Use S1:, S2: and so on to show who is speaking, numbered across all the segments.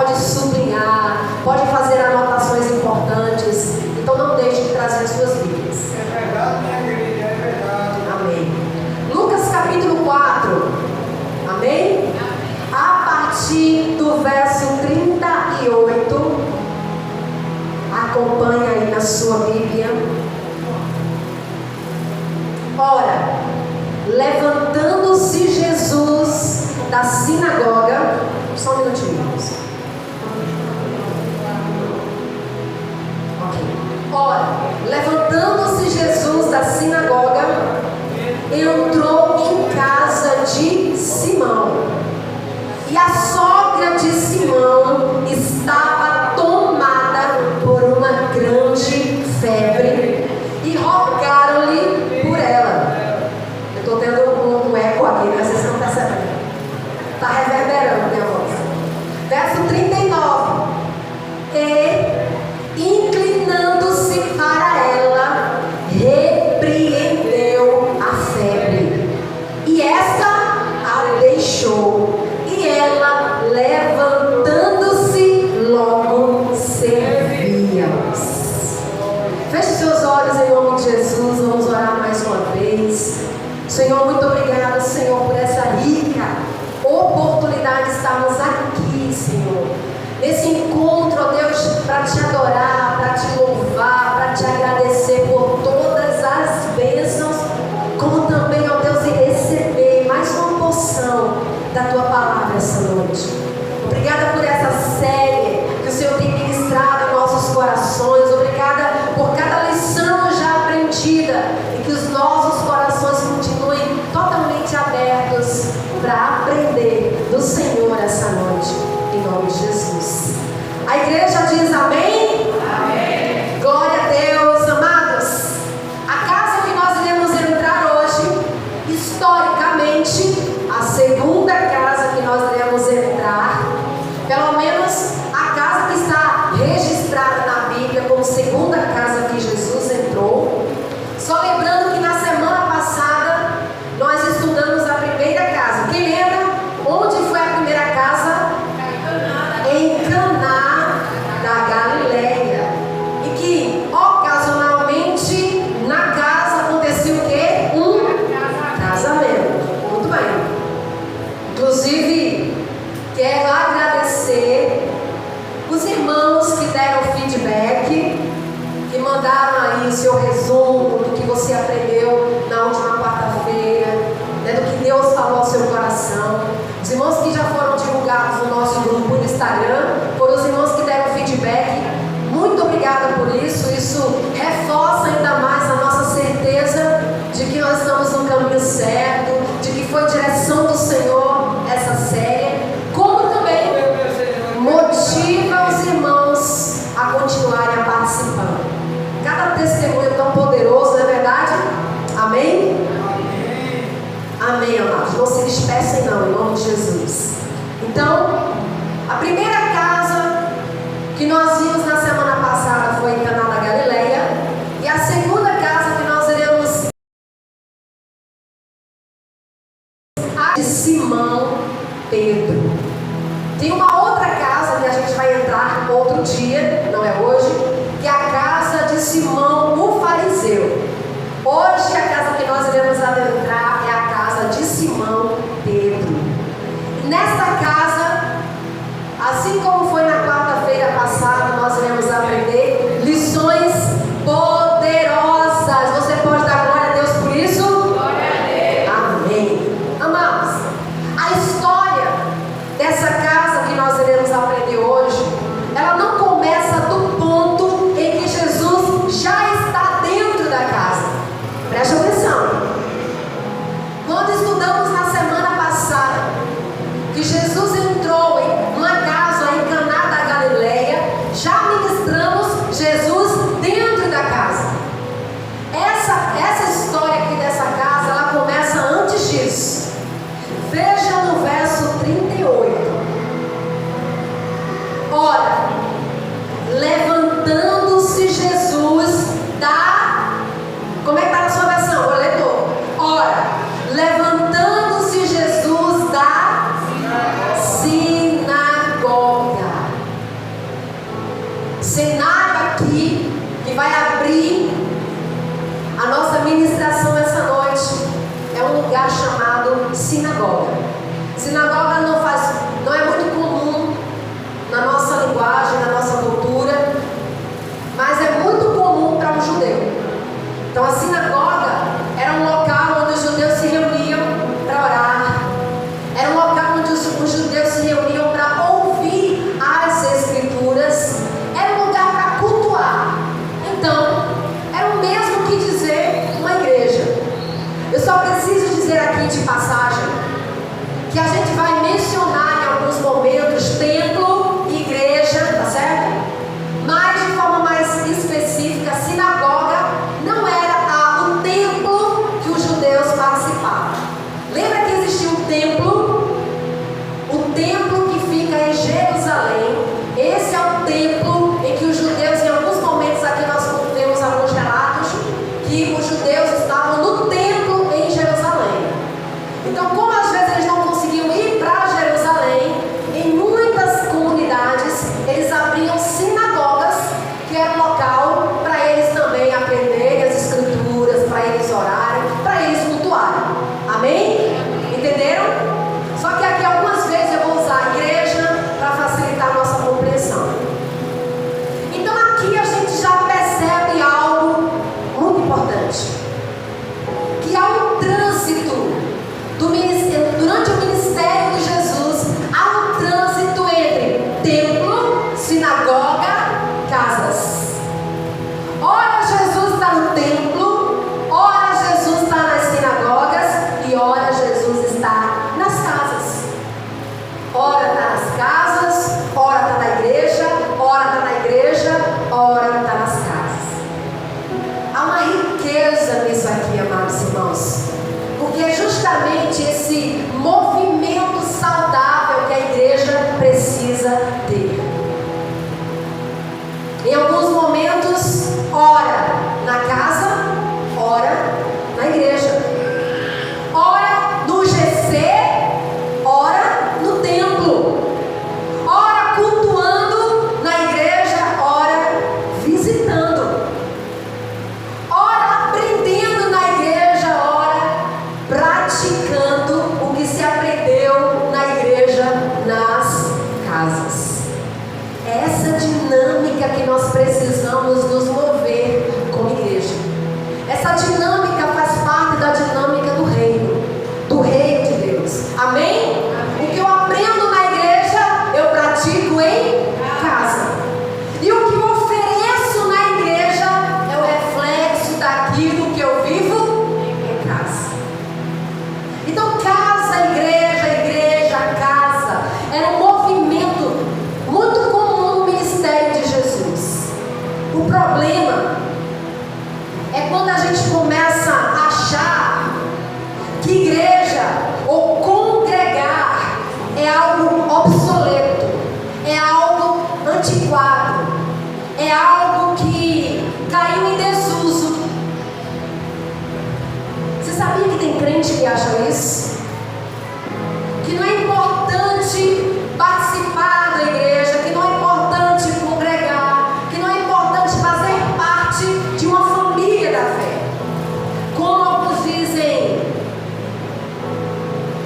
S1: pode sublinhar, pode fazer anotações importantes. Então não deixe de trazer as suas Bíblias.
S2: É verdade, minha querida, é verdade.
S1: Amém. Lucas capítulo 4. Amém? A partir do verso 38. Acompanhe aí na sua Bíblia. Ora, levantando-se Jesus da sinagoga. Só um minutinho, irmãos. Ok. Ora, levantando-se Jesus da sinagoga, entrou em casa de Simão. E a sogra de Simão estava tomada por uma grande febre e rogaram-lhe por ela. Eu estou tendo um eco aqui, né? Vocês estão percebendo? Está reverberando minha voz. Verso 39. E, inclinando-se para ela, repreendeu a febre. E esta a deixou. E ela, levantando-se, logo servia-os. Feche seus olhos em nome de Jesus. Vamos orar mais uma vez. Senhor, muito obrigada, Senhor, por essa rica oportunidade de estarmos aqui, Senhor. Nesse encontro, ó Deus, para te adorar, para te louvar, para te agradecer por todas as bênçãos, como também, ó Deus, e receber mais uma porção da tua palavra essa noite. Obrigada por essa série que o Senhor tem ministrado em nossos corações. Obrigada por cada lição já aprendida e que os nossos corações continuem totalmente abertos para aprender do Senhor essa noite, em nome de Jesus. A igreja diz amém? Amém. Glória a Deus, amados. A casa que nós iremos entrar hoje, historicamente, a segunda casa que nós iremos entrar, pelo menos a casa que está registrada na Bíblia como segunda casa que Jesus entrou. Só lembrando que na semana passada nós estudamos a primeira casa. Quem lembra onde foi a primeira casa? Em Caná da Galileia. E que ocasionalmente na casa acontecia o quê? Um casamento. Muito bem. Inclusive, quero agradecer os irmãos que deram feedback, que mandaram aí o seu resumo do que você aprendeu na última quarta-feira, né, do que Deus falou ao seu coração. Os irmãos que já foram divulgados no nosso grupo no Instagram, foram os irmãos que deram feedback. Muito obrigada por isso. Isso reforça ainda mais a nossa certeza de que nós estamos no caminho certo, de que foi direção do Senhor essa série, como também motiva os irmãos a continuarem a participando. Cada testemunho é tão poderoso, não é verdade? Amém? Amém, amados. Não se dispersem não, em nome de Jesus. Então, a primeira casa que nós vimos na semana passada foi em Caná da Galileia. E a segunda casa que nós iremos a de Simão Pedro. Tem uma outra casa que a gente vai entrar outro dia, não é hoje, que é a casa de Simão o fariseu. Hoje a casa que nós iremos adentrar é a casa de Simão Pedro. E nesta casa, assim como foi na quarta-feira passada, nós iremos aprender lições poderosas. Você pode dar glória a Deus por isso? Glória a Deus. Amém. Amados, a história dessa casa que nós iremos aprender hoje, ela não começa do ponto em que Jesus já está dentro da casa. Preste atenção. Quando estudamos na semana passada que Jesus entrou em uma casa em Caná ministração essa noite é um lugar chamado sinagoga. Sinagoga não é muito comum na nossa linguagem, na nossa cultura, mas é muito comum para um judeu. Então a sinagoga era um local onde os judeus se reuniam para orar, era um local onde os judeus se reuniam para ouvir as escrituras, era um lugar para cultuar. Então, era o mesmo que dizer uma igreja. Eu só preciso dizer aqui de passagem que a gente vai mencionar em alguns momentos templo e igreja, tá certo? Mas de forma mais específica, sinagoga não era o templo que os judeus participavam. Lembra que existia um templo? O templo que fica em Jerusalém. Esse é o templo em que os judeus, em alguns momentos aqui nós temos alguns relatos que os judeus estavam no templo em Jerusalém. Então, como às vezes eles não conseguiam ir para Jerusalém, em muitas comunidades eles abriam sinagogas, que era um local para eles também aprenderem as escrituras, para eles orarem, para eles cultuarem. Amém? Entenderam? Só que aqui algumas vezes eu vou usar a igreja para facilitar a nossa compreensão. Então aqui a gente já percebe algo muito importante, que há um trânsito durante o ministério de Jesus, há um trânsito entre templo, sinagoga, casas. Ora Jesus está no templo, ora Jesus está nas sinagogas e ora Jesus está nas casas. Ora está nas casas, ora está na igreja, ora está na igreja, ora está nas casas. Há uma riqueza nisso aqui, amados irmãos, porque é justamente esse movimento saudável que a igreja precisa ter. Em alguns momentos, ora na casa, ora na igreja, ora no GC, ora no templo, ora cultuando na igreja, ora visitando, ora aprendendo na igreja, ora praticando o que se aprendeu na igreja, nas casas. É essa dinâmica que nós precisamos nos mover como igreja. Essa dinâmica faz parte da dinâmica do reino de Deus. Amém? O que eu aprendo na igreja, eu pratico em casa. E o que eu ofereço na igreja é o reflexo daquilo que eu vivo em casa. Então, casa, igreja, casa, era um movimento muito comum no ministério de Jesus. O problema é quando a gente começa a achar que igreja ou congregar é algo obsoleto, é algo antiquado, é algo que caiu em desuso. Você sabia que tem crente que acha isso? Que não é importante participar da igreja, que não é importante congregar, que não é importante fazer parte de uma família da fé. Como alguns dizem,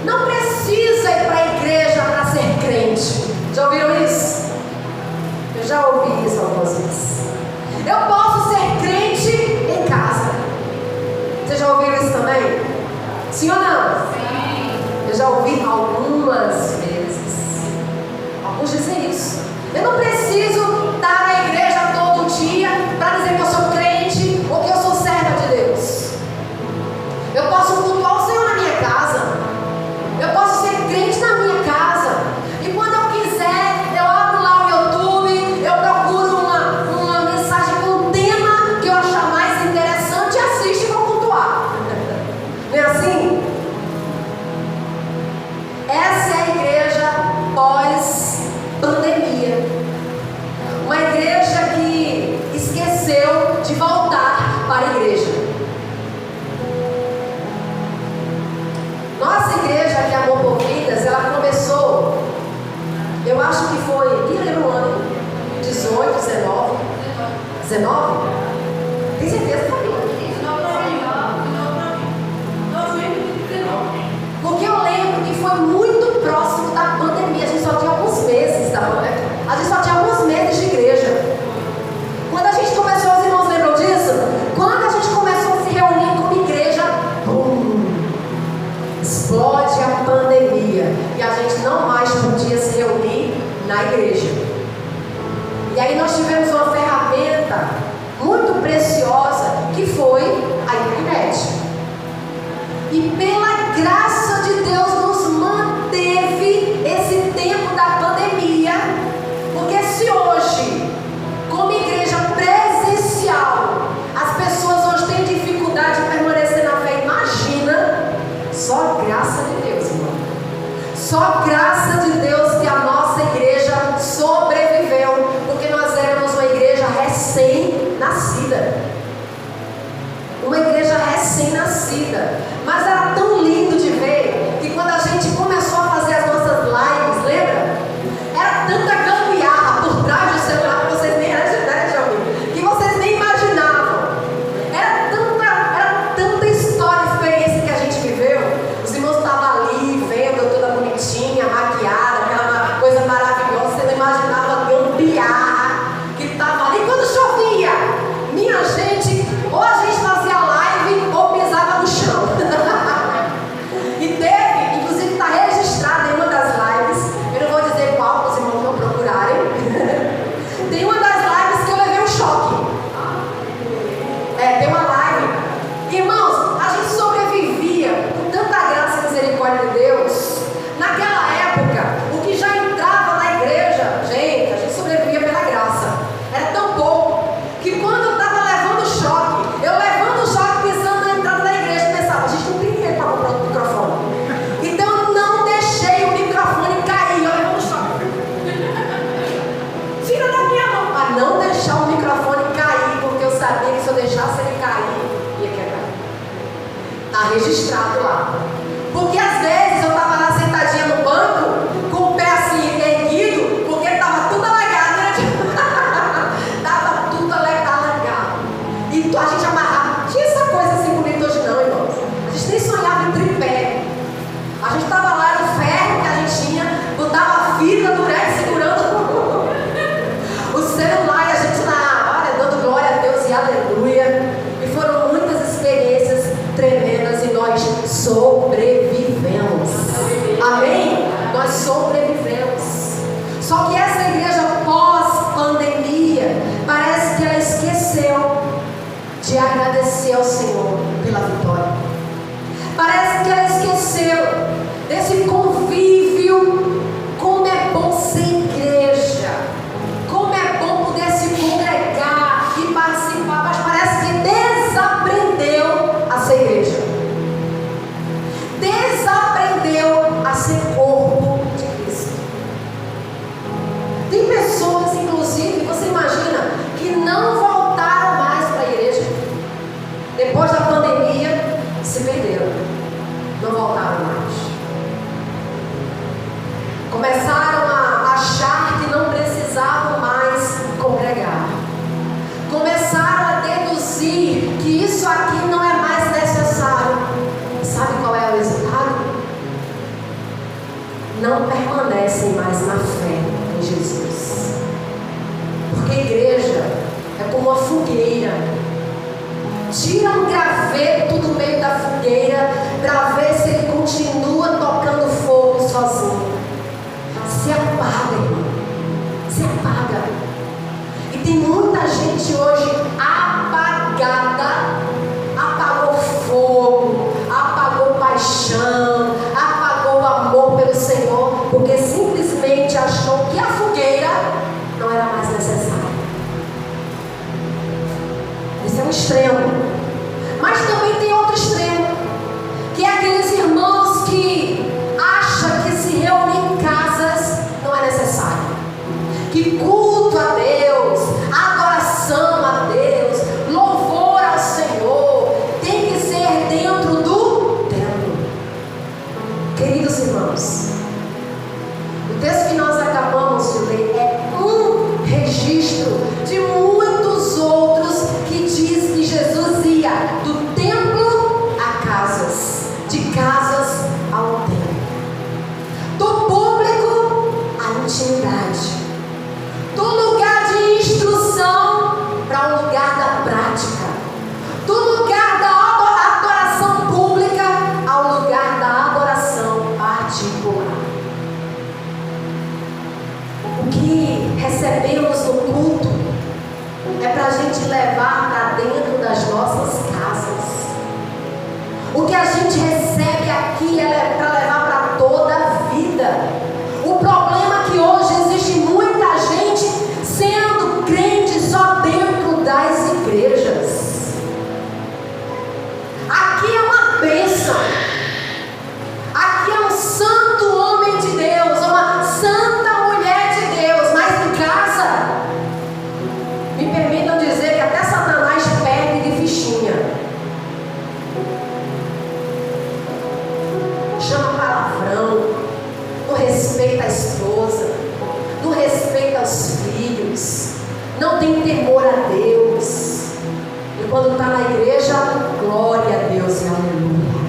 S1: não precisa ir para a igreja para ser crente. Já ouviram isso? Eu já ouvi isso algumas vezes. Eu posso ser crente em casa. Vocês já ouviram isso também? Sim ou não? Sim. Eu já ouvi algumas vezes. Alguns dizem isso. Eu não preciso estar na igreja todo dia para dizer que eu sou crente ou que eu sou serva de Deus. Eu posso cultuar o Senhor na minha casa. Eu posso ser crente na minha casa. E quando eu quiser, eu abro lá o YouTube, eu procuro uma mensagem com um tema que eu achar mais interessante e assisto e vou cultuar. Não é assim? Essa é a igreja mais podia se reunir na igreja. E aí nós tivemos uma ferramenta muito preciosa, que foi a internet. E pela graça de Deus nos manteve esse tempo da pandemia, porque se hoje, como igreja presencial, as pessoas hoje têm dificuldade de permanecer na fé, imagina, só graça de Deus, irmão. Só graça de Deus que a nossa igreja sobreviveu, porque nós éramos uma igreja recém-nascida. Uma igreja recém-nascida. Mas era tão lindo de ver que quando a gente começou a fazer as nossas lives, lembra? Era tanta gambiarra por trás do celular que vocês nem que vocês nem imaginavam. Era tanta história, experiência que a gente viveu. Os irmãos estavam ali vendo toda bonitinha, maquiada, aquela coisa maravilhosa. Você não imaginava a gambiarra que estava ali. Quando chovia, minha gente, ou a gente fazia live ou pisava no chão. E teve, inclusive está registrado em uma das lives, eu não vou dizer qual, para os irmãos não procurarem. Tem uma das lives que eu levei um choque. Tem uma live. Irmãos, a gente sobrevivia com tanta graça e misericórdia de Deus. Naquela época, o que já entrava na igreja, gente, a gente sobrevivia pela graça. Era tão pouco que quando eu estava levando choque, eu levando o choque pensando na entrada da igreja, pensava, a gente não tem dinheiro para comprar outro microfone. Então eu não deixei o microfone cair, eu levando choque. Tira da minha mão, para não deixar o microfone cair, porque eu sabia que se eu deixasse ele cair, ia quebrar. Está registrado lá. Porque às vezes eu estava lá sentadinha no banco, com o pé assim erguido, porque estava tudo alagado, né? Estava tudo alagado. E a gente amarrava. Tinha essa coisa assim bonita hoje não, irmãos. A gente nem sonhava em tripé. A gente estava lá no ferro que a gente tinha, botava fita durante segurando o celular e a gente lá, olha, dando glória a Deus e aleluia. E foram muitas experiências tremendas e nós sobrevivemos. Amém? Nós sobrevivemos. Só que essa igreja pós-pandemia, parece que ela esqueceu de agradecer ao Senhor pela vitória. Parece que ela esqueceu desse convívio. Como é bom ser igreja, como é bom poder se congregar e participar, mas parece que desaprendeu a ser igreja, desaprendeu a ser corpo de Cristo. Tem pessoas, inclusive, você imagina, que não voltaram mais para a igreja. Depois da pandemia, se perderam, não voltaram mais. Começaram a achar que não precisavam mais congregar. Começaram a deduzir que isso aqui não é mais necessário. Sabe qual é o resultado? Não permanecem mais na fé em Jesus. Porque a igreja é como uma fogueira. Tira um graveto do meio da fogueira para ver se ele continua tocando fogo sozinho. Se apaga, irmão. Se apaga. E tem muita gente hoje apagada. Apagou fogo, apagou paixão, apagou o amor pelo Senhor, porque simplesmente achou que a fogueira não era mais necessária. Esse é um extremo. Mas também tem outro extremo, que é aqueles irmãos que acham que se reunir em casas não é necessário, que culto a Deus, adoração a Deus, louvor ao Senhor tem que ser dentro do templo. Queridos irmãos, o texto que nós acabamos de ler é um registro de muitos outros que diz que Jesus ia do templo a casas, de casas ao templo, do público à intimidade, do lugar de instrução para o lugar da prática, do lugar da adoração pública ao lugar da adoração particular. recebemos no culto é para a gente levar para dentro das nossas casas. O que a gente recebe aqui é para levar para toda a vida. O problema é que hoje existe muita gente sendo crente só dentro das igrejas. Aqui é uma bênção. Aqui é um santo homem de Deus, uma santa mulher de Deus, mas em casa, me permitam dizer que até Satanás perde de fichinha. Chama palavrão, não respeita a esposa, não respeita os filhos, não tem temor a Deus. E quando está na igreja, glória a Deus e aleluia.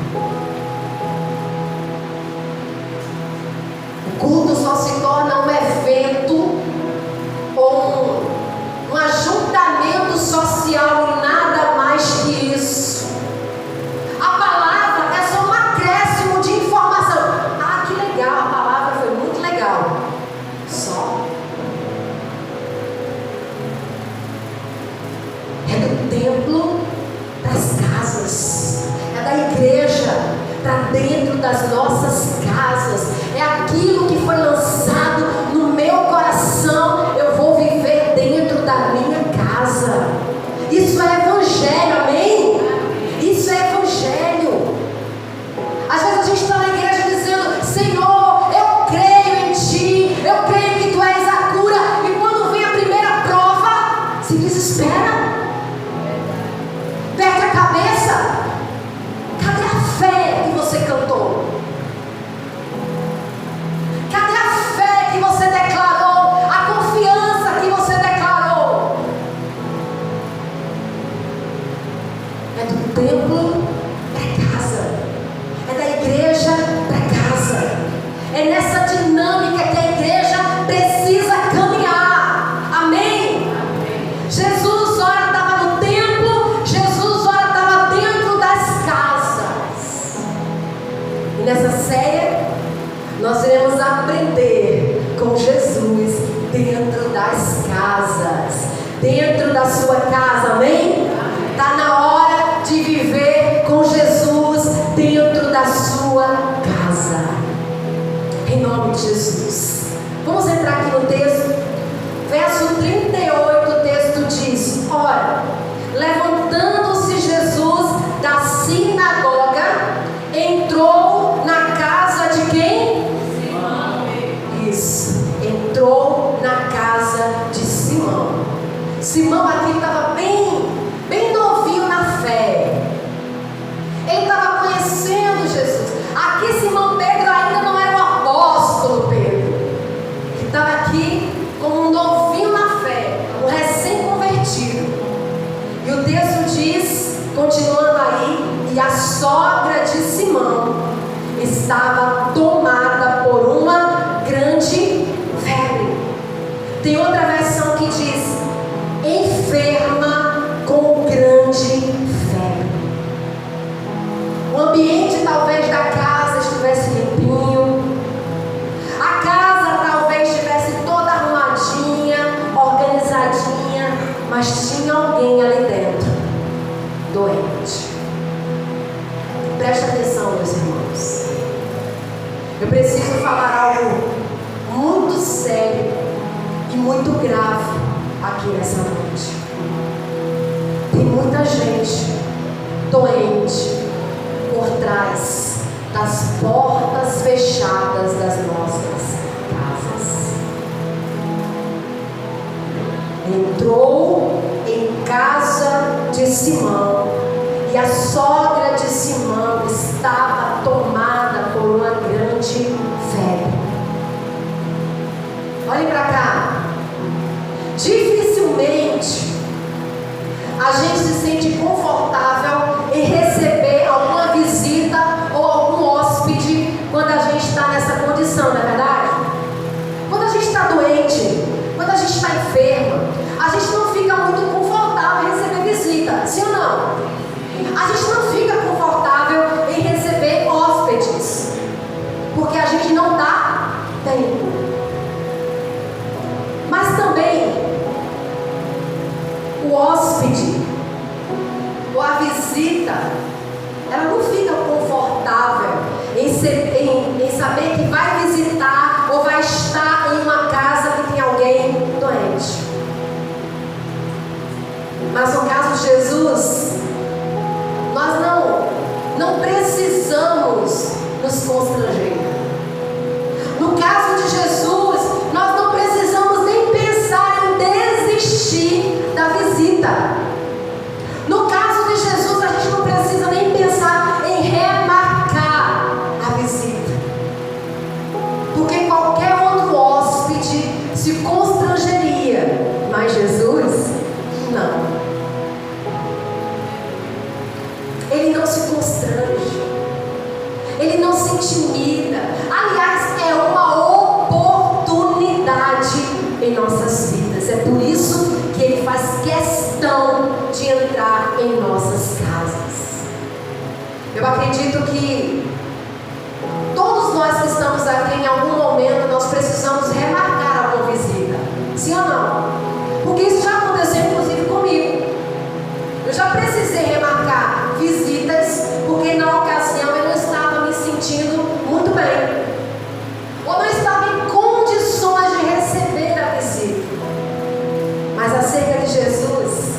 S1: O culto só se torna um evento ou um ajuntamento social e nada mais que isso. A palavra é só um acréscimo de informação. Ah, que legal, a palavra foi muito legal. Só. É do templo das casas, é da igreja para dentro das nossas casas. É aquilo que foi lançado no meu coração, eu vou viver dentro da minha casa. Isso é evangelho, amém? Isso é evangelho. Às vezes a gente está na igreja dizendo: Senhor, eu creio em Ti, eu creio que Tu és a cura, e quando vem a primeira prova, se desespera, perde a cabeça. Cadê a fé que você cantou? Cadê a fé que você declarou? A confiança que você declarou? É do templo para casa, é da igreja para casa. É nessa dinâmica que a igreja precisa caminhar. Amém? Jesus ora estava no templo, Jesus ora estava dentro das casas. E nessa série nós iremos aprender com Jesus dentro das casas, dentro da sua casa, amém? Está na hora de viver com Jesus dentro da sua casa, em nome de Jesus. Vamos entrar aqui no texto, verso 38, o texto diz: ora, levantando-se Jesus da sinagoga, entrou na casa de quem? Isso, entrou na casa de Simão. Simão aqui estava bem novinho na fé. Ele estava conhecendo Jesus. Aqui Simão Pedro ainda não era o apóstolo Pedro, que estava aqui como um novinho na fé, um recém-convertido. E o texto diz, continuando aí, e a sogra de Simão estava tomada por uma grande febre. Tem outra versão que diz: enferma com grande febre. O ambiente talvez da casa estivesse limpinho, a casa talvez estivesse toda arrumadinha, organizadinha, mas tinha alguém ali dentro, doente. Presta atenção, meus irmãos. Eu preciso falar algo muito sério e muito grave aqui nessa noite. Tem muita gente doente por trás das portas fechadas das nossas casas. Entrou em casa de Simão, e a sogra de Simão estava tomada por uma grande febre. Olhem para cá. Dificilmente a gente se sente confortável em receber alguma visita ou algum hóspede quando a gente está nessa condição, não é verdade? Quando a gente está doente, quando a gente está enferma, a gente não fica muito confortável em receber visita, sim ou não? A gente não fica confortável em receber hóspedes, porque a gente não dá tempo. Mas também hóspede ou a visita, ela não fica confortável em saber que vai visitar ou vai estar em uma casa que tem alguém doente. Mas no caso de Jesus, nós não precisamos nos constranger. No caso de Jesus, nós não precisamos nem pensar em desistir da visita. No caso de Jesus, a gente não precisa nem pensar em remarcar a visita. Porque qualquer outro hóspede se constrangeria, mas Jesus, não. Ele não se constrange, ele não se intimida. Aliás, é uma oportunidade em nossas vidas. É por isso que ele faz questão de entrar em nossas casas. Eu acredito que todos nós que estamos aqui, em algum momento, nós precisamos remarcar alguma visita. Sim ou não? Porque isso já aconteceu, inclusive, comigo. Eu já precisei remarcar visitas, porque na ocasião eu não estava me sentindo muito bem, ou não estava em condições de receber a visita. Mas acerca de Jesus,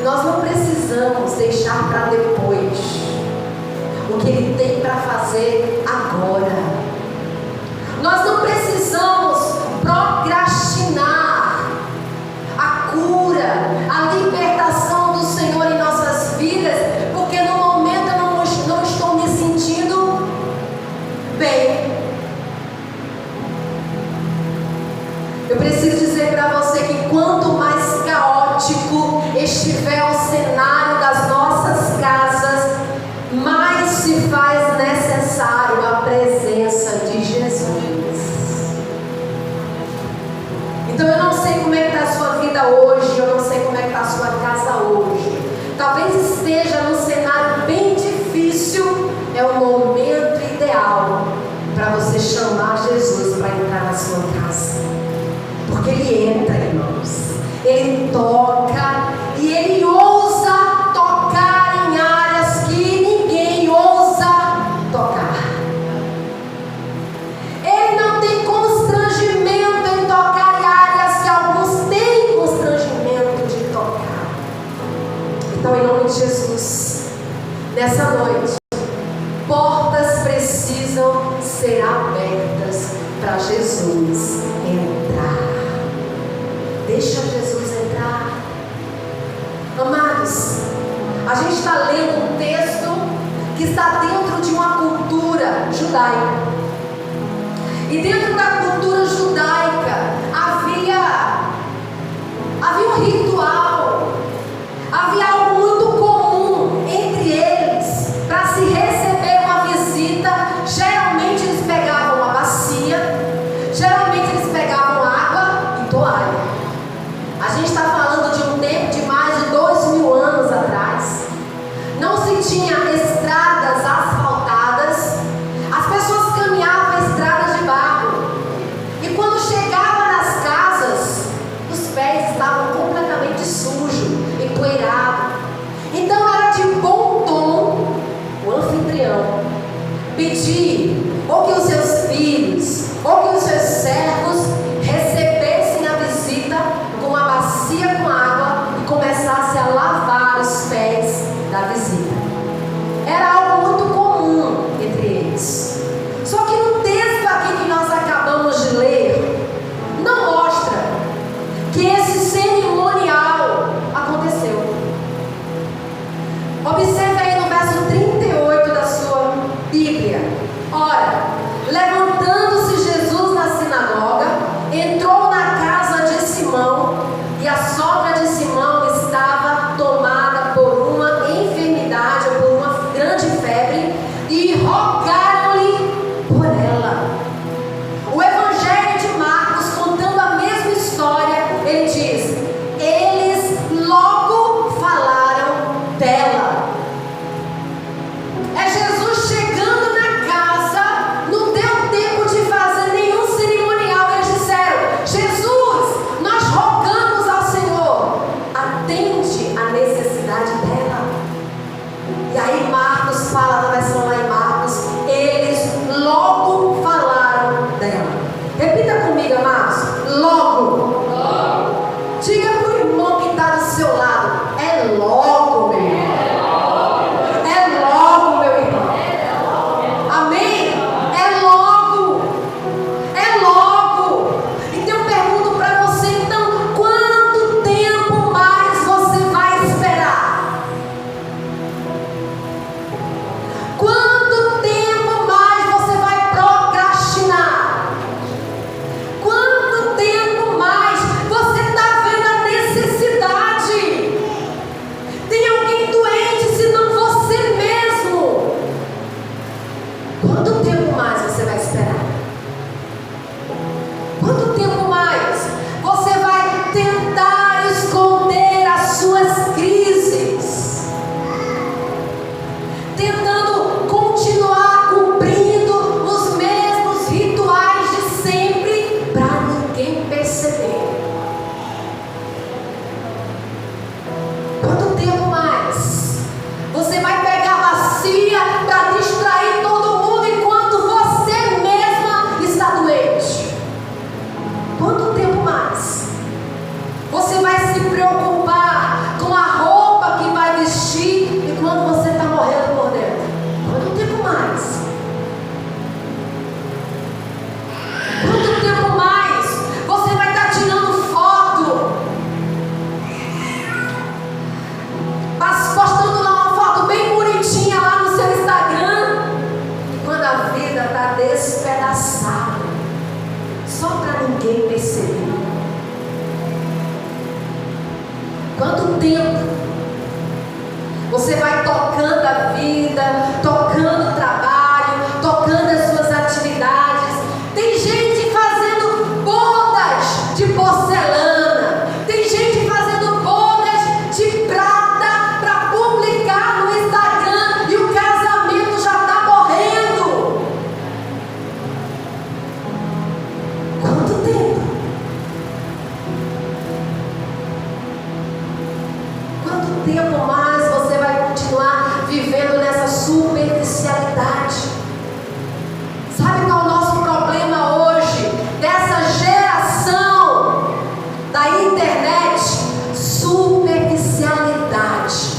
S1: nós não precisamos deixar para depois o que Ele tem para fazer agora. Nós não precisamos procrastinar a cura, a libertação do Senhor em nossas vidas, porque no momento eu não estou me sentindo bem. Eu preciso dizer para você que quanto mais caótico estiver o cenário das nossas casas, mais se faz necessário a presença de Jesus. Então eu não sei como é que está a sua vida hoje, eu não sei como é que está a sua casa hoje. Talvez esteja num cenário bem difícil. É o momento ideal para você chamar Jesus para entrar na sua casa. Porque Ele entra, irmãos. Ele toca e Ele ousa tocar em áreas que ninguém ousa tocar. Ele não tem constrangimento em tocar em áreas que alguns têm constrangimento de tocar. Então, em nome de Jesus, nessa noite, portas precisam ser abertas para Jesus entrar. Deixa Jesus entrar. Amados, a gente está lendo um texto que está dentro de uma cultura judaica. E dentro da cultura judaica havia um ritual, havia algo muito comum entre eles. Para se receber uma visita, geralmente eles pegavam uma bacia, geralmente eles pegavam água e toalha. A gente está falando de um tempo de mais de 2000 anos atrás. Não se tinha estradas asfaltadas, as pessoas caminhavam em estradas de barro. E quando chegava nas casas, os pés estavam completamente sujos, empoeirados. Então era de bom tom o anfitrião pedir ou que os seus filhos ou que os seus servos recebessem a visita com uma bacia com água e começassem a lavar os pés da visita. comigo, amados. Logo. Diga para o irmão que está do seu lado. É logo, meu irmão. É logo, meu irmão. Amém? É logo. É logo. Então eu pergunto para você, então, quanto tempo mais você vai esperar? Quanto tempo mais você vai procrastinar? Quanto tempo mais você está vendo a necessidade? Tem alguém doente senão você mesmo? Quanto tempo mais você vai esperar? Quanto tempo mais você vai tentar esconder as suas crises? Tentando continuar cumprindo os mesmos rituais de sempre para ninguém perceber. Quanto tempo mais você vai pegar a bacia para distrair todo mundo enquanto você mesma está doente? Quanto tempo mais você vai se preocupar com a roupa que vai vestir enquanto você está morrendo por dentro? Quanto tempo mais? Quanto tempo mais você vai estar tirando foto, postando lá uma foto bem bonitinha lá no seu Instagram, quando a vida está despedaçada, só para ninguém perceber? Quanto tempo você vai tocando a vida, tocando o trabalho, tocando as suas atividades? Tem gente fazendo bodas de porcelana, tem gente fazendo bodas de prata para publicar no Instagram e o casamento já está morrendo. Quanto tempo? Quanto tempo mais você vai continuar vivendo nessa superficialidade? Sabe qual é o nosso problema hoje? Dessa geração da internet? Superficialidade.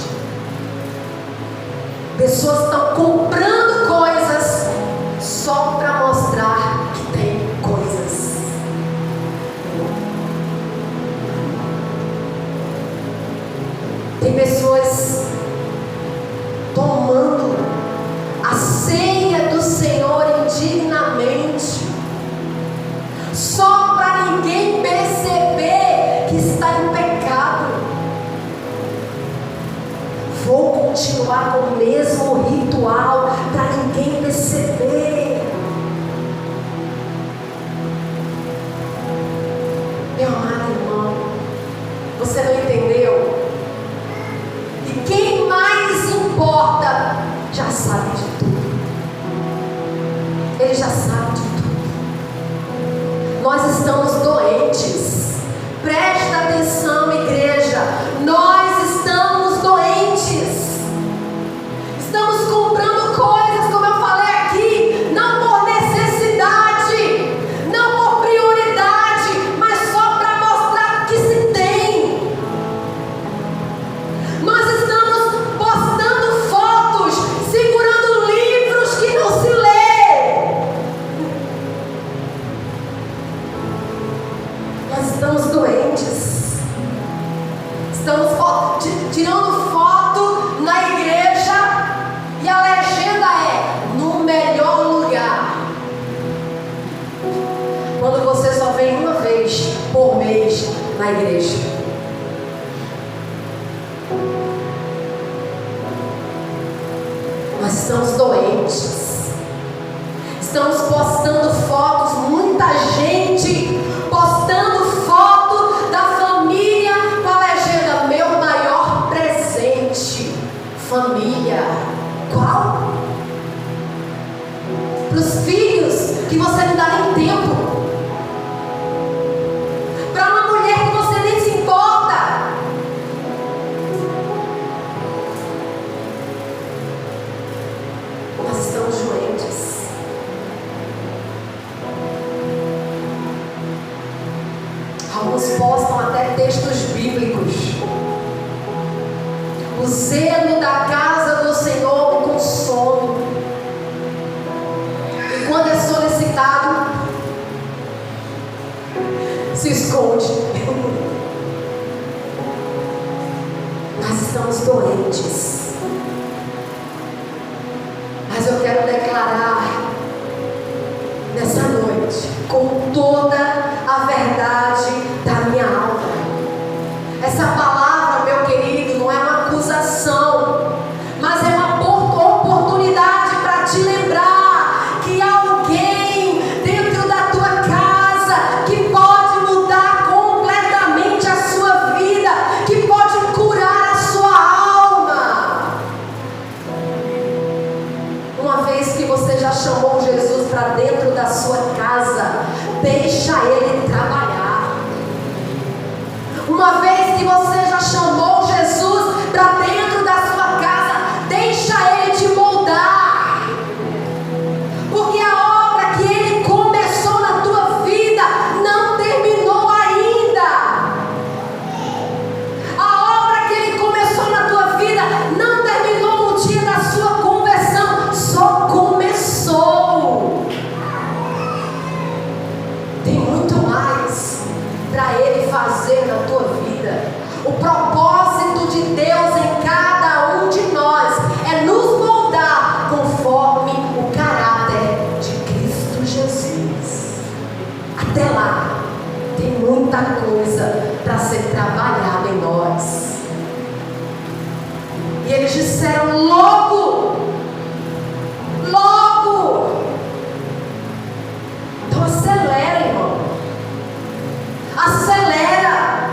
S1: Pessoas estão comprando coisas só para mostrar que tem coisas. Tem pessoas tomando a ceia do Senhor indignamente, só para ninguém perceber que está em pecado. Vou continuar com o mesmo ritual para ninguém perceber. Meu amado irmão, você não entendeu? E quem mais importa já sabe de tudo. Ele já sabe de tudo. Nós estamos doentes. Presta atenção, igreja. Nós estamos doentes. Estamos comprando coisas, como eu falei aqui, não por necessidade, não por prioridade, mas só para mostrar que se tem. Nós estamos postando fotos, segurando livros que não se lê. Nós estamos doentes. Estamos tirando foto na igreja e a legenda é no melhor lugar. Quando você só vem uma vez por mês na igreja. Nós estamos doentes. Estamos postando fotos, muita gente postando foto da família com a legenda meu maior presente. Família. Qual? Para os filhos que você não dá nem tempo. Para uma mulher que você nem se importa. Nós estamos doentes. Alguns postam até textos bíblicos. O zelo da casa do Senhor me consome. E quando é solicitado, se esconde. Nós estamos doentes. Mas eu quero declarar nessa noite, com toda a verdade da minha alma, essa palavra, meu querido, não é uma acusação, mas é uma oportunidade para te lembrar que há alguém dentro da tua casa que pode mudar completamente a sua vida, que pode curar a sua alma. Uma vez que você já chamou Jesus para dentro da sua casa, deixa Ele trabalhar. Uma vez que você já chamou Jesus para dentro da sua casa, deixa Ele te moldar. Porque a obra que Ele começou na tua vida não terminou ainda. A obra que Ele começou na tua vida não terminou no dia da sua conversão, só começou. Tem muito mais para Ele fazer na tua vida. O propósito de Deus em cada um de nós é nos moldar conforme o caráter de Cristo Jesus. Até lá, tem muita coisa para ser trabalhada em nós. E eles disseram logo. Então acelera, irmão. Acelera.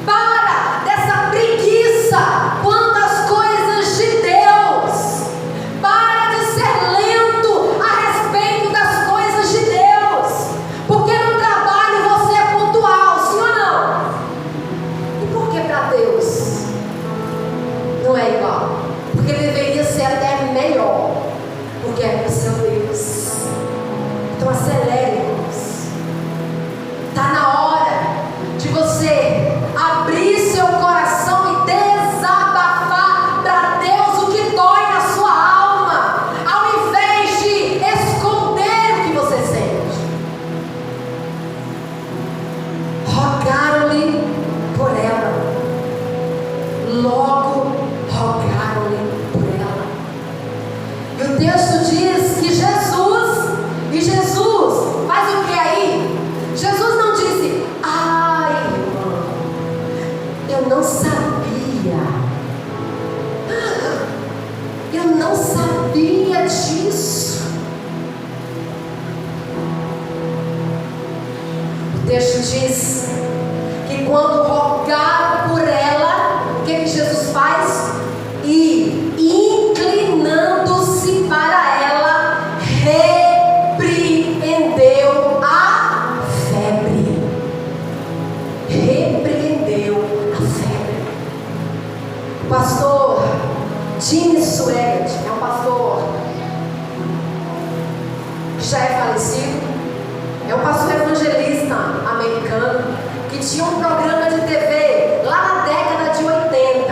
S1: Para dessa preguiça quanto às coisas de Deus. Para de ser lento a respeito das coisas de Deus. Porque no trabalho você é pontual, sim ou não? E por que para Deus não é igual? Porque deveria ser até melhor. Porque é o seu Deus. Então acelere, irmãos. Está na hora de você abrir seu coração e desabafar para Deus o que dói na sua alma, ao invés de esconder o que você sente. Rogaram-lhe por ela. Logo rogaram-lhe por ela. E o texto diz que Jesus faz o que aí? Jesus não disse, ai, irmão, eu não sabia. Eu não sabia disso. O texto diz que quando rogaram por ela, o que Jesus faz? E inclinando-se para ela, repreendeu a febre. Repreendeu a febre. O pastor Jimmy Swaggart é um pastor que já é falecido. É um pastor evangelista americano que tinha um programa de TV lá na década de 80.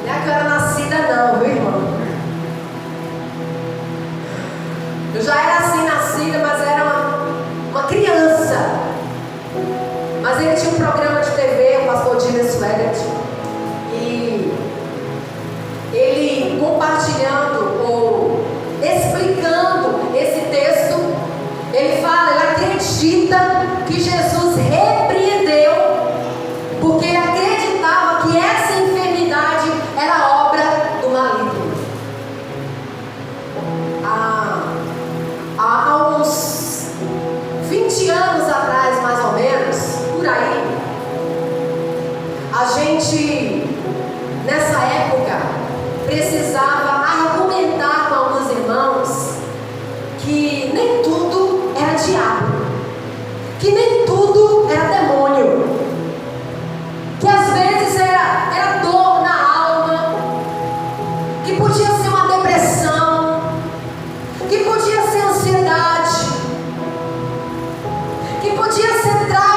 S1: Não é que eu era nascida não, viu, irmão? Eu já era assim nascida, mas era uma criança. Mas ele tinha um programa de TV, o pastor Jimmy Swaggart, e ele compartilhando ou explicando esse texto, ele fala, ele acredita que Jesus repreendeu, porque ele acreditava que essa enfermidade era obra do maligno. Há uns 20 anos atrás, mais ou menos, por aí, a gente, nessa época, precisava argumentar com alguns irmãos que nem tudo era diabo, que nem tudo era demônio, que às vezes era dor na alma, que podia ser uma depressão, que podia ser ansiedade, que podia ser trauma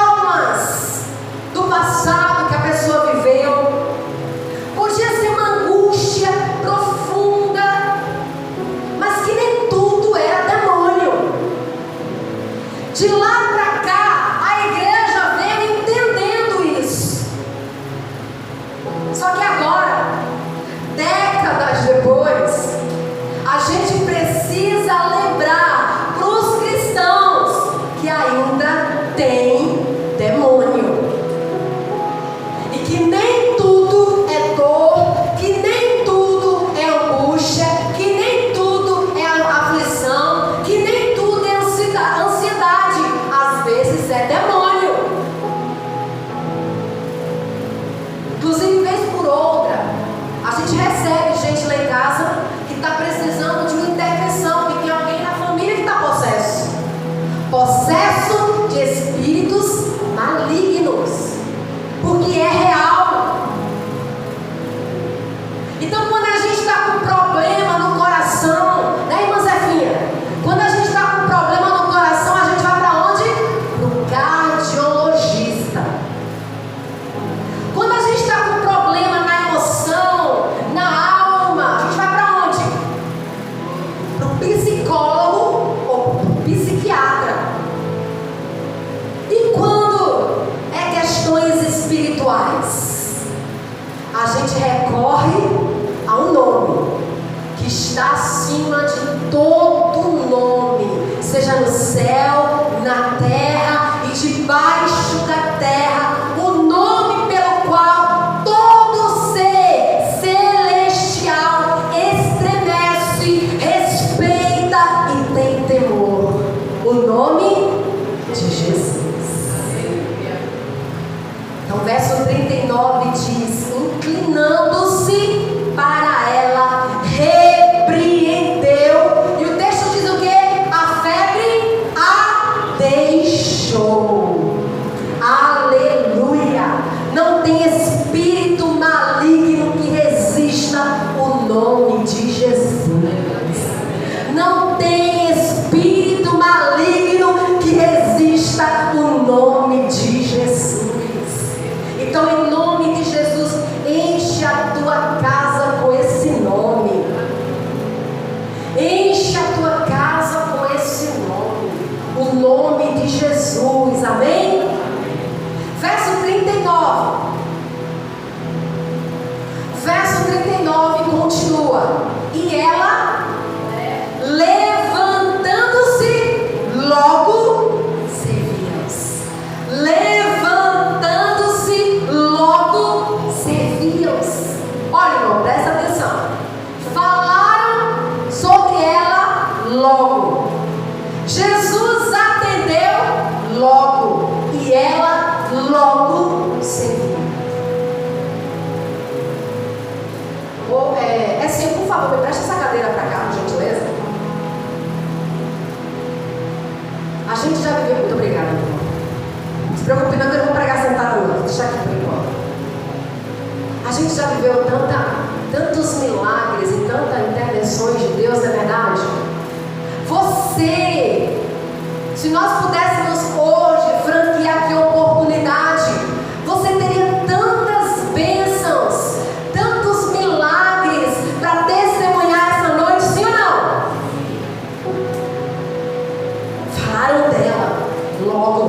S1: lá para cá, a igreja veio entendendo isso. Só que agora, décadas depois, a gente precisa lembrar para os cristãos que ainda tem demônio. E que nem tudo é dor, que nem tudo é angústia, que nem tudo é aflição, que nem tudo é ansiedade. Às vezes é demônio. Inclusive, vez por outra, a gente recebe gente lá em casa que está precisando de uma intervenção, que tem alguém na família que está possesso. Possesso de espíritos malignos. Porque é real. Então, quando a gente está com problema no coração, né, irmã Zefinha? Quando a gente está com problema no coração, a gente vai para onde? Pro cardiologista. Quando a gente está com problema na emoção, na alma, a gente vai para onde? Pro psicólogo ou pro psiquiatra. E quando é questões espirituais, a gente recorre a um nome que está acima de todo nome, seja no céu, na terra e debaixo da terra, o nome pelo qual todo ser celestial estremece, respeita e tem temor: o nome de Jesus. Então, verso 39 diz: inclinando-se para ela, repreendeu. E o texto diz o quê? A febre a deixou. Aleluia! Não tem espírito maligno que resista o nome de Jesus. Não tem espírito maligno que resista o nome de Jesus. Então, em nome de Jesus, enche a tua casa com esse nome. Enche a tua casa com esse nome. O nome de Jesus. Amém? Verso 39. Verso 39 continua. E ela, levantando-se, logo serviu-os. Levantando-se, logo serviu-os. Olha, irmão, presta atenção. Falaram sobre ela logo. Jesus atendeu logo. E ela logo serviu. Sim, por favor, me preste essa cadeira para cá, por gentileza. A gente já viveu. Muito obrigada, irmão. Não se preocupe, não, que eu não vou pregar sentado, não. Vou deixar aqui por enquanto. A gente já viveu tantos milagres e tantas intervenções de Deus, não é verdade? Você, se nós pudéssemos hoje franquear aqui oportunidade, você teria tantas bênçãos, tantos milagres para testemunhar essa noite, sim ou não? Falaram dela logo.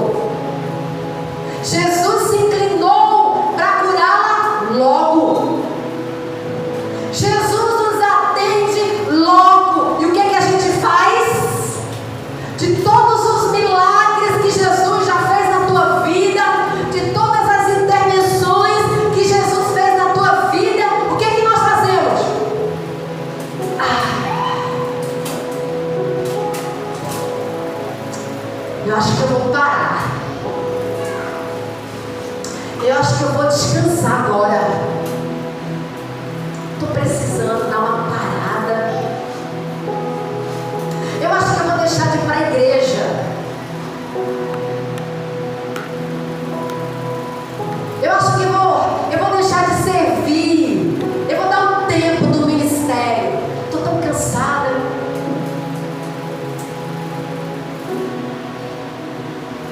S1: Jesus se inclinou para curá-la logo. Jesus nos atende logo. E o que é que a gente faz? De todos os milagres que Jesus já fez na tua vida, de todas as intervenções que Jesus fez na tua vida, o que é que nós fazemos? Eu acho que eu vou parar. Eu acho que eu vou descansar agora. Estou precisando dar uma parada. Eu acho que eu vou deixar de ir para a igreja. Eu acho que eu vou deixar de servir. Eu vou dar um tempo do ministério. Estou tão cansada.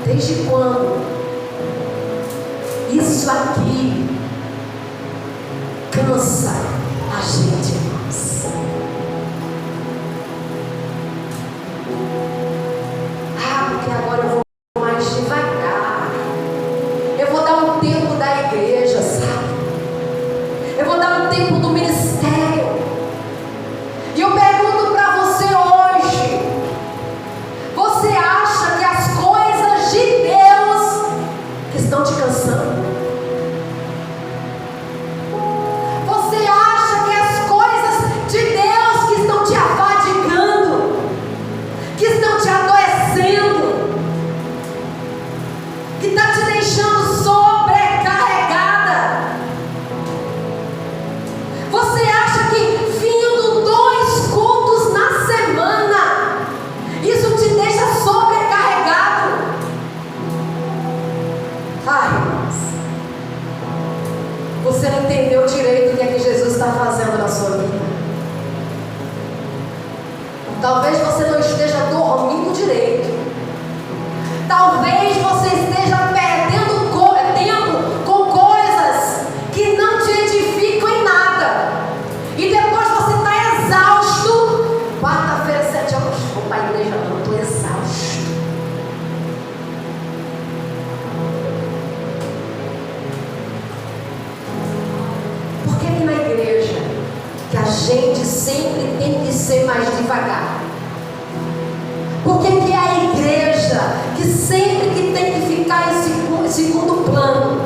S1: Desde quando isso aqui cansa a gente, irmãos? Porque agora eu vou mais ser mais devagar? Por que que é a igreja que sempre que tem que ficar em segundo plano?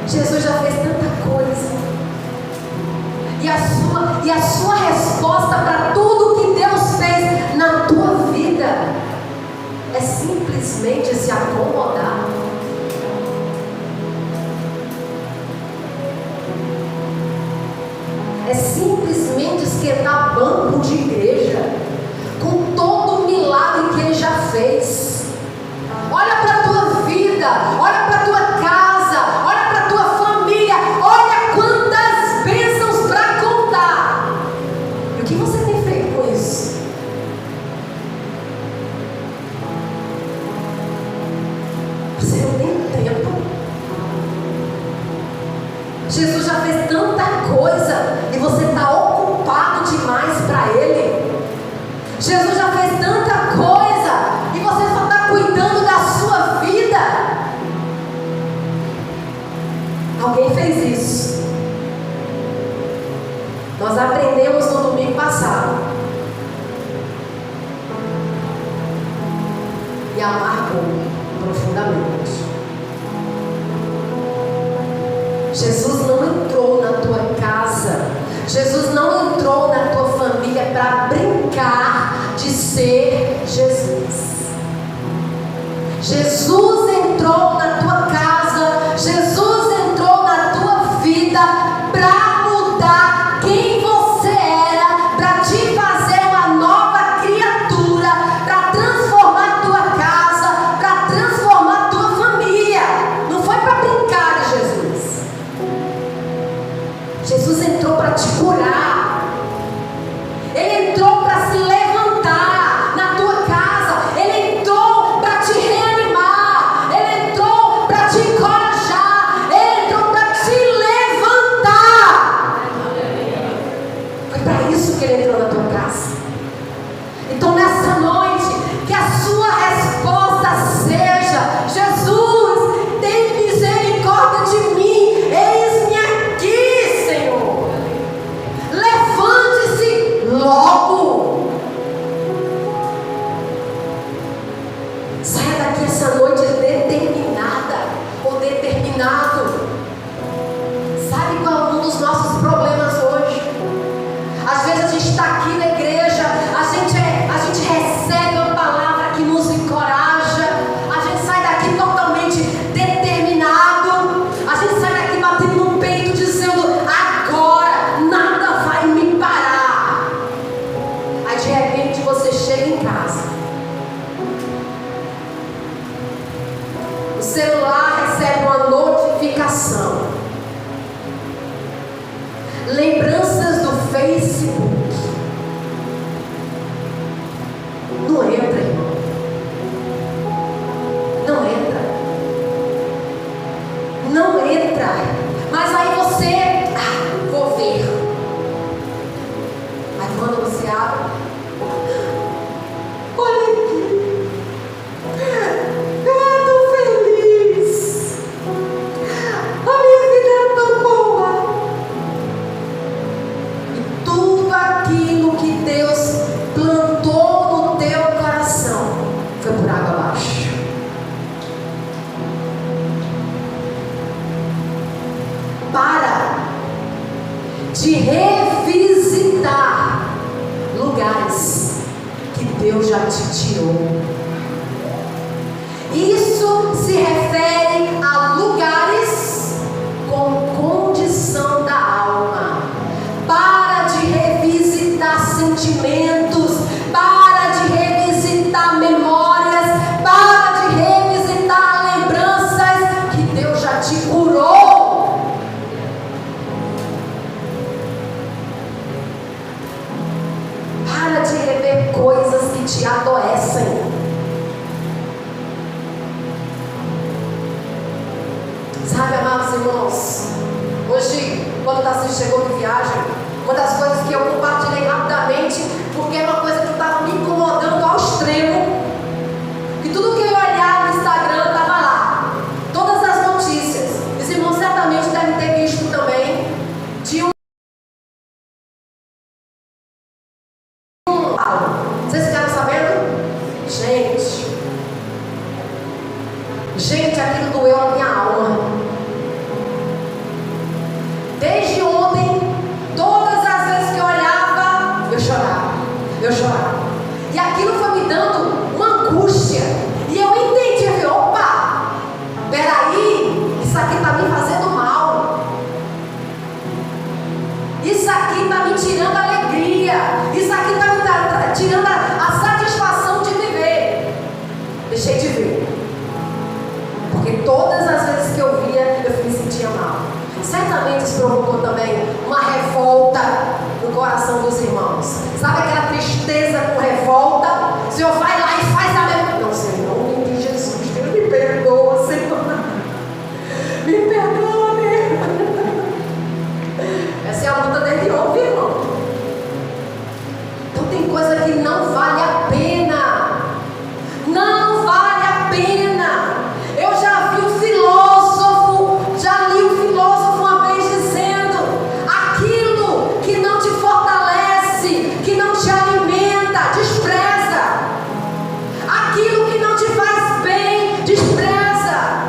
S1: Jesus já fez tanta coisa. E a sua resposta para tudo que Deus fez na tua vida é simplesmente se acomodar. É simplesmente esquentar banco de igreja com todo o milagre que Ele já fez. Olha para a tua vida, olha para a tua casa, olha para a tua família, olha quantas bênçãos para contar. E o que você tem feito com isso? Você não tem tempo. Jesus já fez tanta coisa e você está ocupado demais para Ele. Jesus já fez tanta coisa e você só está cuidando da sua vida. Alguém fez isso. Nós aprendemos no domingo passado e amargou profundamente. Jesus não entrou na tua casa, Jesus não entrou na tua família para brincar de ser Jesus. Jesus entrou na tua casa, Jesus entrou na tua vida para mudar quem você era, para te fazer uma nova criatura, para transformar a tua casa, para transformar a tua família. Não foi para brincar de Jesus. Jesus entrou para te curar. Ele entrou para se levantar na tua casa. Ele entrou para te reanimar. Ele entrou para te encorajar. Ele entrou para te levantar. Foi para isso que Ele entrou na tua casa. Então nessa noite, que a sua resposta seja: Jesus, tem misericórdia de mim. Eis-me aqui, Senhor. Levante-se logo. Saia daqui essa noite determinada ou determinado. Sabe qual é um dos nossos problemas hoje? Às vezes a gente está aqui na igreja, a gente recebe uma palavra que nos encoraja, a gente sai daqui totalmente determinado, a gente sai daqui batendo no peito dizendo: agora nada vai me parar. Aí de repente você chega em casa, o celular recebe uma notificação: lembranças do Facebook. Não entra, irmão. Não entra. Não entra. Mas aí você, vou ver. Aí quando você abre, olha aqui, eu ando feliz. A minha vida é tão boa. E tudo aquilo que Deus plantou no teu coração foi por água abaixo. Para de revisitar lugares que Deus já te tirou. Isso se refere a lugares com condição da alma. Para de revisitar sentimentos, para de revisitar memórias, para de revisitar lembranças que Deus já te curou. Para de rever coisas que te adoecem. Sabe, amados irmãos, hoje, quando o Tarcísio chegou de viagem, uma das coisas que eu compartilhei rapidamente, porque é uma coisa que estava me incomodando ao extremo, que tudo que eu olhava no Instagram estava lá, todas as notícias. Os irmãos certamente devem ter visto também, de O Senhor vai lá e faz a mesma. Não, Senhor, em nome de Jesus, Deus me perdoa, Senhor. Me perdoe. Essa é a luta dele ontem, irmão. Então tem coisa que não vale a pena. Não vale a pena. Eu já vi um filósofo, já li um filósofo uma vez dizendo: aquilo que não te fortalece, que não te alimenta, despreza. Aquilo que não te faz bem, despreza.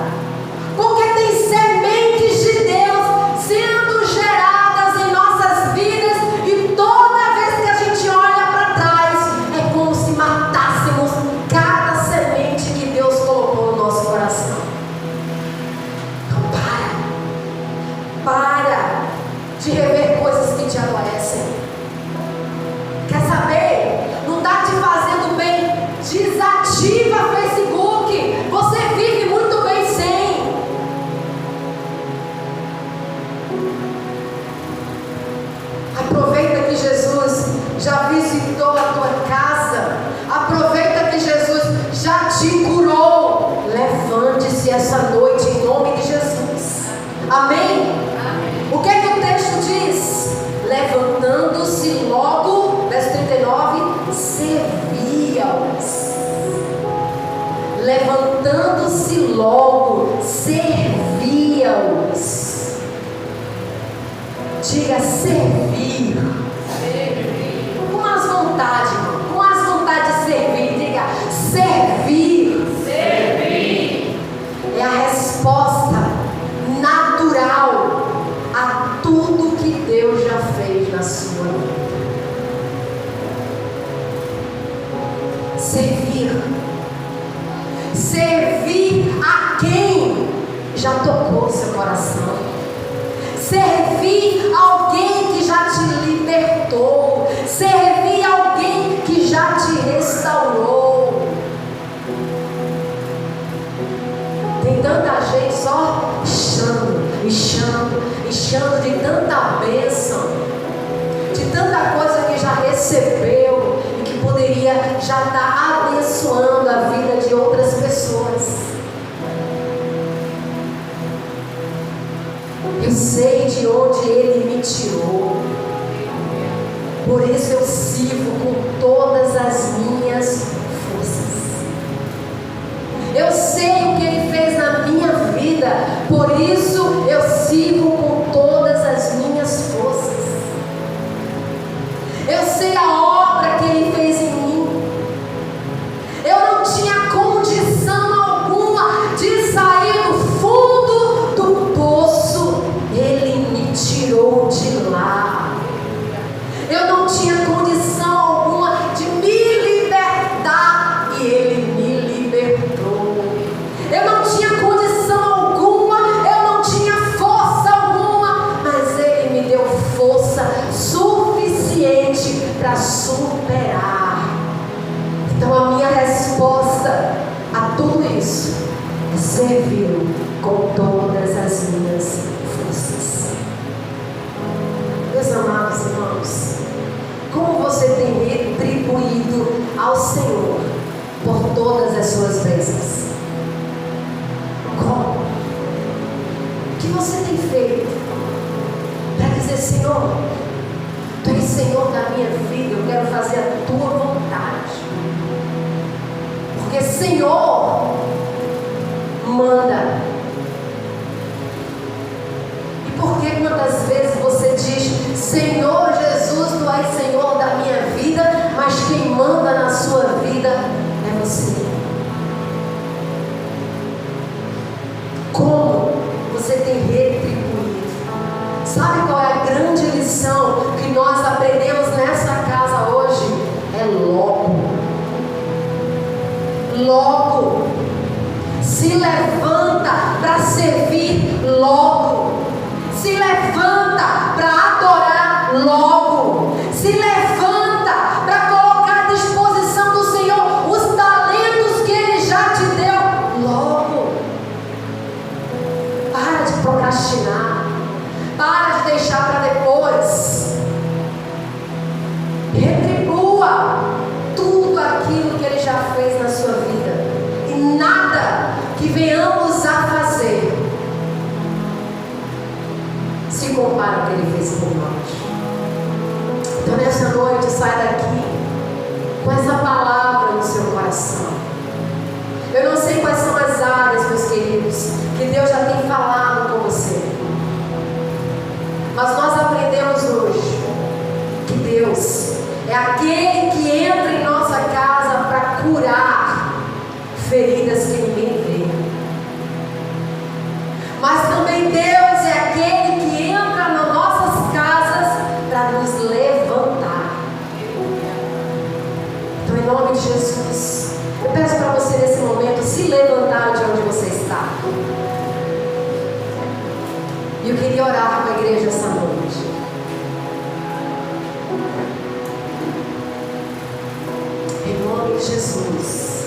S1: Porque tem sementes de Deus sendo geradas em nossas vidas, e toda vez que a gente olha para trás, é como se matássemos cada semente que Deus colocou no nosso coração. Então para de rever coisas que te adoecem. Quer saber? Não está te fazendo bem? Desativa Facebook. Você vive muito bem sem. Aproveita que Jesus já visitou a tua casa. Aproveita que Jesus já te curou. Levante-se essa noite em nome de Jesus. Amém? O que é que o texto diz? Levantando-se logo, verso 39, servia-os. Levantando-se logo, servia-os. Diga servir. Com as vontades, irmão. Com as vontades de servir. Diga servir. Servir. É a resposta natural a tudo que Deus já fez na sua vida. Servir. Servir a quem já tocou seu coração. Servir alguém que já te libertou. Servir alguém que já te restaurou. Tem tanta gente só enchendo de tanta bênção, de tanta coisa que já recebeu e que poderia já estar abençoando a vida de outras pessoas. Eu sei de onde Ele me tirou, por isso eu sirvo com todas as minhas forças. Eu sei o que Ele fez na minha vida, por isso eu sirvo com todas as minhas forças. Eu sei a obra que Ele fez em mim. Eu não tinha condição alguma de sair do fundo do poço. Ele me tirou de lá. Eu não tinha condição alguma de me libertar, e Ele me libertou. Eu não tinha condição alguma, eu não tinha força alguma, mas Ele me deu força suficiente para superar. Então a minha resposta a tudo isso é servir com todas as minhas forças. Meus amados irmãos, como você tem retribuído ao Senhor por todas as suas bênçãos? Como? O que você tem feito para dizer: Senhor, Tu és Senhor da minha vida, eu quero fazer a Tua vontade? Porque Senhor manda. E por que quantas vezes você diz: Senhor Jesus, Tu és Senhor da minha vida, mas quem manda na sua vida é você? Como você tem retribuído? Sabe qual é a grande lição que nós aprendemos nessa casa hoje? É logo. Logo. Se levanta para servir logo. Se levanta para adorar logo. Se levanta para colocar à disposição do Senhor os talentos que Ele já te deu logo. Para de procrastinar. Para de deixar para depois. Retribua tudo aquilo que Ele fez na sua vida. E nada que venhamos a fazer se compara ao que Ele fez por nós. Então nessa noite, sai daqui com essa palavra no seu coração. Eu não sei quais são as áreas, meus queridos, que Deus já tem falado com você. Mas nós aprendemos hoje que Deus é aquele que entra em nossa casa para curar feridas que ninguém vê. Mas também Deus é aquele que entra nas nossas casas para nos levantar. Então, em nome de Jesus, eu peço para você nesse momento se levantar de onde você está. E eu queria orar com a igreja essa noite. Em nome de Jesus.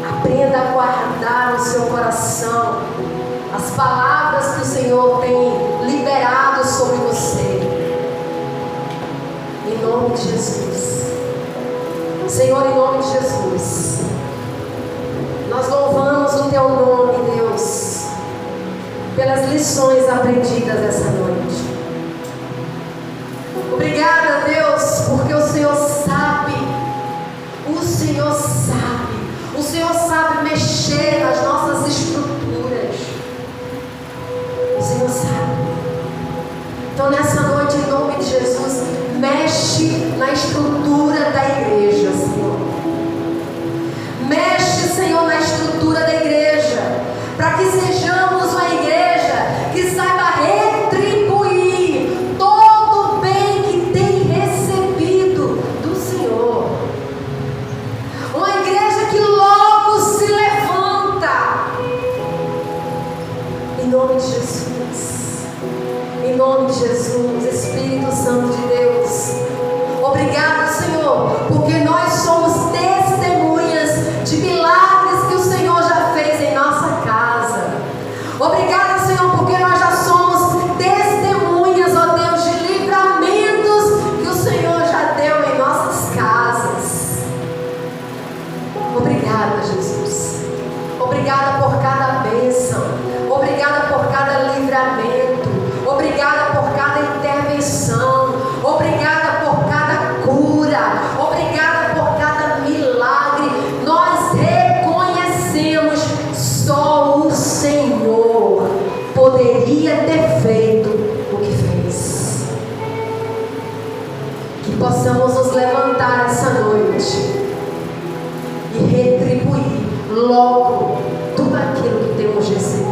S1: Aprenda a guardar no seu coração as palavras que o Senhor tem liberado sobre você. Em nome de Jesus. Senhor, em nome de Jesus, nós louvamos o Teu nome, Deus, pelas lições aprendidas essa noite. Obrigada, Deus, porque o Senhor sabe, o Senhor sabe mexer nas nossas estruturas. O Senhor sabe. Então nessa noite, em nome de Jesus, mexe na estrutura da igreja, Senhor. Mexe, Senhor, na estrutura da igreja, para que sejamos uma igreja que saiba retribuir todo o bem que tem recebido do Senhor. Uma igreja que logo se levanta. Em nome de Jesus. Em nome de Jesus, Espírito Santo de Deus. Obrigado, Senhor, porque nós somos testemunhas de milagres que o Senhor já fez em nossa casa. Obrigado, Senhor, porque nós já somos testemunhas, ó Deus, de livramentos que o Senhor já deu em nossas casas. Obrigada, Jesus. Obrigada por cada bênção. Obrigada por cada livramento. Obrigada por cada intervenção. Obrigada por cada cura. Obrigada por cada milagre. Nós reconhecemos só o Senhor poderia ter feito o que fez. Que possamos nos levantar essa noite e retribuir logo tudo aquilo que temos recebido.